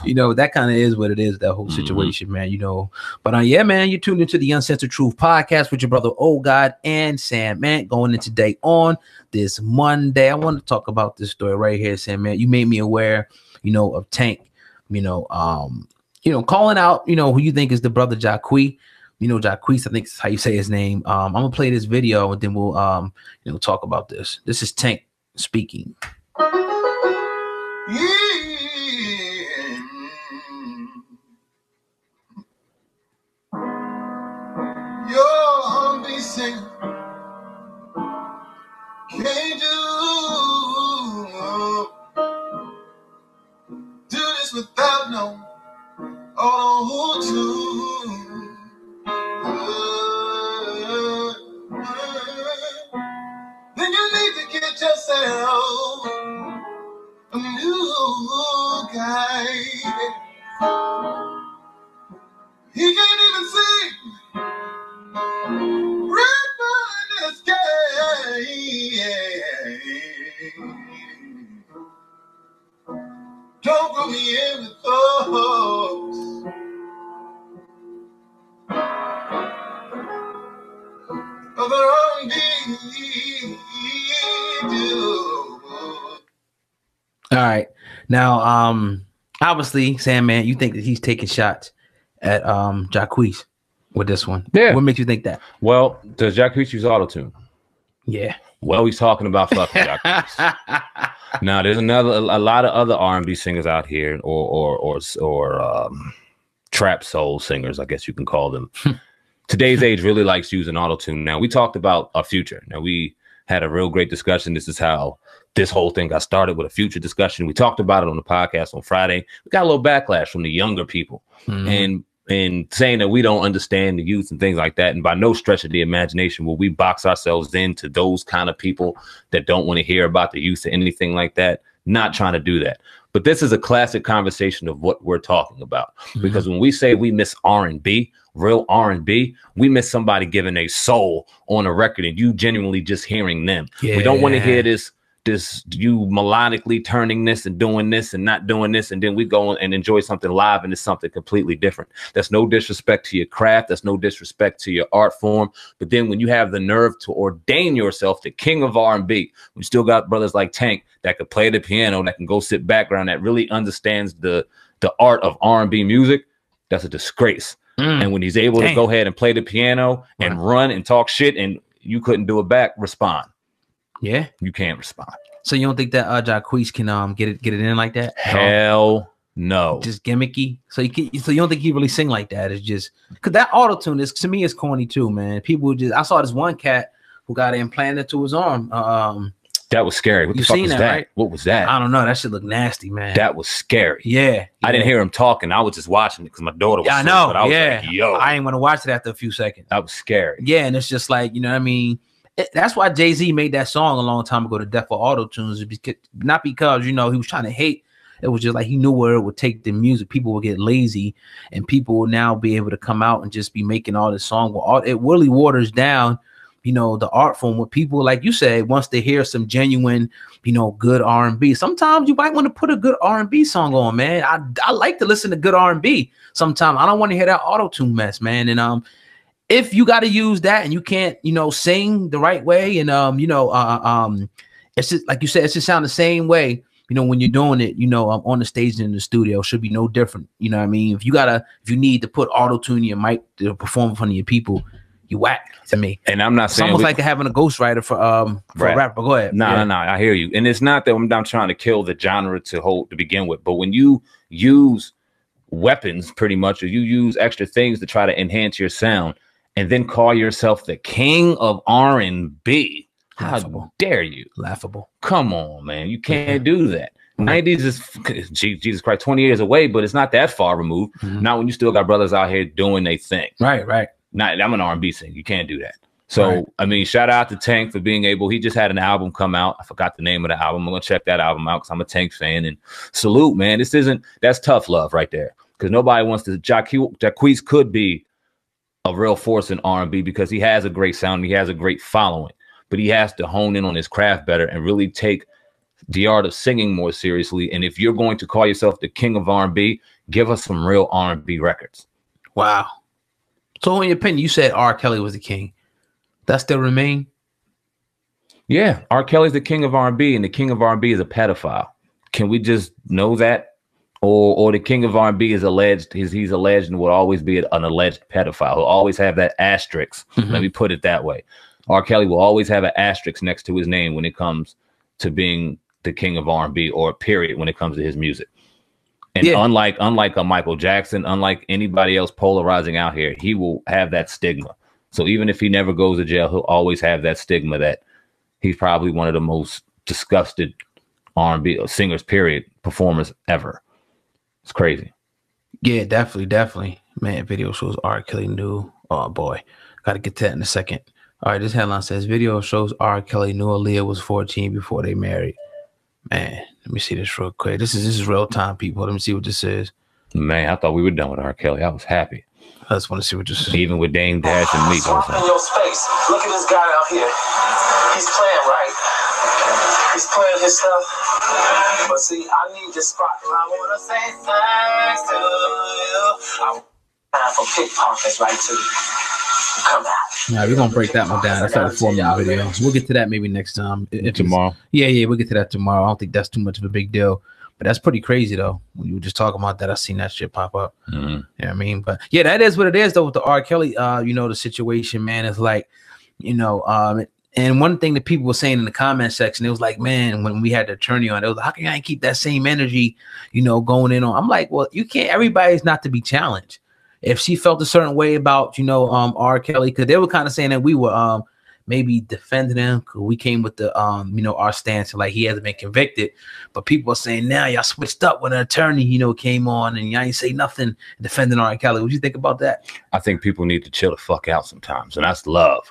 You know, that kind of is what it is, that whole situation, man, you know. But yeah, man, you're tuned into the Uncensored Truth podcast with your brother Old God and SamAnt, going into day on this Monday. I want to talk about this story right here, SamAnt. You made me aware, you know, of Tank, you know, calling out, you know, who you think is the brother Jaquees. You know, Jaquees, I think is how you say his name. I'm gonna play this video and then we'll you know, talk about this. This is Tank speaking. You're missing. Can't do this without no Autotune. Then you need to get yourself a new guy. He can't even sing. Don't put me in with thoughts of their own being. All right. Now, obviously, SamAnt, you think that he's taking shots at Jaquees with this one. Yeah. What makes you think that? Well, does Jaquees use Autotune? Yeah. Well, he's talking about fucking Jaquees. Now, there's a lot of other R&B singers out here, or trap soul singers, I guess you can call them. Today's age really likes using Autotune. Now, we talked about our future. Now, we had a real great discussion. This is how this whole thing got started, with a future discussion. We talked about it on the podcast on Friday. We got a little backlash from the younger people, and saying that we don't understand the youth and things like that. And by no stretch of the imagination will we box ourselves into those kind of people that don't want to hear about the youth or anything like that. Not trying to do that. But this is a classic conversation of what we're talking about. Because when we say we miss R&B, real R&B, we miss somebody giving a soul on a record and you genuinely just hearing them. Yeah. We don't want to hear this you melodically turning this and doing this and not doing this, and then we go and enjoy something live and it's something completely different. That's no disrespect to your craft. That's no disrespect to your art form. But then when you have the nerve to ordain yourself the king of R&B, we still got brothers like Tank that could play the piano, that can go sit background, that really understands the art of R&B music. That's a disgrace. And when he's able to go ahead and play the piano and run and talk shit and you couldn't do it back, respond. Yeah, you can't respond. So you don't think that Jaquees can get it in like that? Hell no. Just gimmicky. So you don't think he really sing like that? It's just because that Autotune is, to me, is corny too, man. People just, I saw this one cat who got it implanted to his arm. That was scary. What the fuck was that? Right? What was that? I don't know. That shit looked nasty, man. That was scary. Yeah. I didn't hear him talking. I was just watching it because my daughter was I know. But I was like, yo. I ain't want to watch it after a few seconds. That was scary. Yeah, and it's just like, you know what I mean? That's why Jay-Z made that song a long time ago, The Death of Autotunes. Not because, you know, he was trying to hate. It was just like he knew where it would take the music. People would get lazy and people will now be able to come out and just be making all this song. Well, it really waters down, you know, the art form with people, like you said, once they hear some genuine, you know, good R&B. Sometimes you might want to put a good R&B song on, man. I like to listen to good R&B sometimes. I don't want to hear that Autotune mess, man. And if you got to use that and you can't, you know, sing the right way and, you know, it's just like you said, it's just sound the same way, you know, when you're doing it, you know, on the stage and in the studio, it should be no different. You know what I mean? If you need to put Auto-Tune in your mic to perform in front of your people, you whack to me. And I'm not saying it's almost like having a ghostwriter for a rapper. Go ahead. No, I hear you. And it's not that I'm trying to kill the genre to begin with, but when you use weapons pretty much, or you use extra things to try to enhance your sound, and then call yourself the king of R&B. How dare you? Laughable. Come on, man. You can't do that. 90s is, Jesus Christ, 20 years away, but it's not that far removed. Not when you still got brothers out here doing their thing. Right. I'm an R&B singer. You can't do that. So, I mean, shout out to Tank for being able. He just had an album come out. I forgot the name of the album. I'm going to check that album out because I'm a Tank fan. And salute, man. That's tough love right there. Because nobody wants to. Jaquees could be a real force in R&B because he has a great sound. He has a great following, but he has to hone in on his craft better and really take the art of singing more seriously. And if you're going to call yourself the king of R&B, Give us some real R&B records. Wow. So in your opinion, you said R. Kelly was the king. That still remain? Yeah, R. Kelly's the king of R&B, and the king of R&B is a pedophile. Can we just know that? Or the king of R&B is alleged, he's alleged and will always be an alleged pedophile. He'll always have that asterisk. Let me put it that way. R. Kelly will always have an asterisk next to his name when it comes to being the king of R&B, or period when it comes to his music. And unlike a Michael Jackson, unlike anybody else polarizing out here, he will have that stigma. So even if he never goes to jail, he'll always have that stigma that he's probably one of the most disgusted R&B singers, period, performers ever. It's crazy. Yeah, definitely. Man, video shows R. Kelly knew. Oh boy, got to get to that in a second. All right, this headline says video shows R. Kelly knew Aaliyah was 14 before they married. Man, let me see this real quick. This is real time, people. Let me see what this is. Man, I thought we were done with R. Kelly. I was happy. I just want to see what this is. Even with Dame Dash and me. Swap in your space. Look at this guy out here. He's playing right. He's playing his stuff. But see, I need this spot. I want to say thanks to you. I'm time for pickpockets right too. Come out. Yeah, we're gonna break that one down. That's like a 4-minute video. We'll get to that maybe next time. Tomorrow. Yeah, we'll get to that tomorrow. I don't think that's too much of a big deal. But that's pretty crazy though. When you were just talking about that, I seen that shit pop up. You know what I mean? But yeah, that is what it is though with the R. Kelly. You know, the situation, man, is like, you know, and one thing that people were saying in the comment section, it was like, man, when we had the attorney on, it was like, how can I keep that same energy, you know, going in on? I'm like, well, you can't. Everybody's not to be challenged. If she felt a certain way about, you know, R. Kelly, because they were kind of saying that we were maybe defending him, because we came with the you know, our stance like he hasn't been convicted. But people are saying now y'all switched up when an attorney, you know, came on and y'all ain't say nothing defending R. Kelly. What do you think about that? I think people need to chill the fuck out sometimes, and that's love.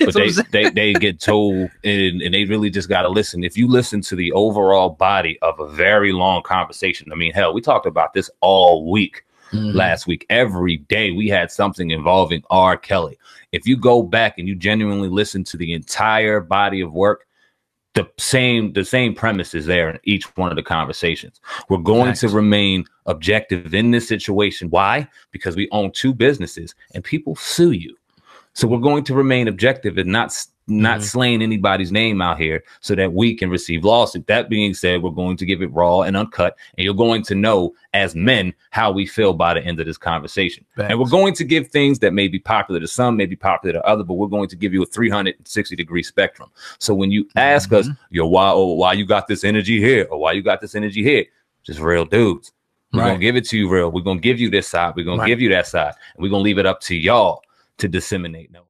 But they get told, and they really just got to listen. If you listen to the overall body of a very long conversation, I mean, hell, we talked about this all week. Last week, every day we had something involving R. Kelly. If you go back and you genuinely listen to the entire body of work, the same premise is there in each one of the conversations. We're going to remain objective in this situation. Why? Because we own 2 businesses and people sue you. So we're going to remain objective and not slaying anybody's name out here so that we can receive lawsuit. That being said, we're going to give it raw and uncut, and you're going to know as men how we feel by the end of this conversation. Thanks. And we're going to give things that may be popular to some, may be popular to others, but we're going to give you a 360-degree spectrum. So when you ask us, yo, why you got this energy here, or why you got this energy here, just real dudes. We're going to give it to you real. We're going to give you this side. We're going to give you that side. And we're going to leave it up to y'all to disseminate. No.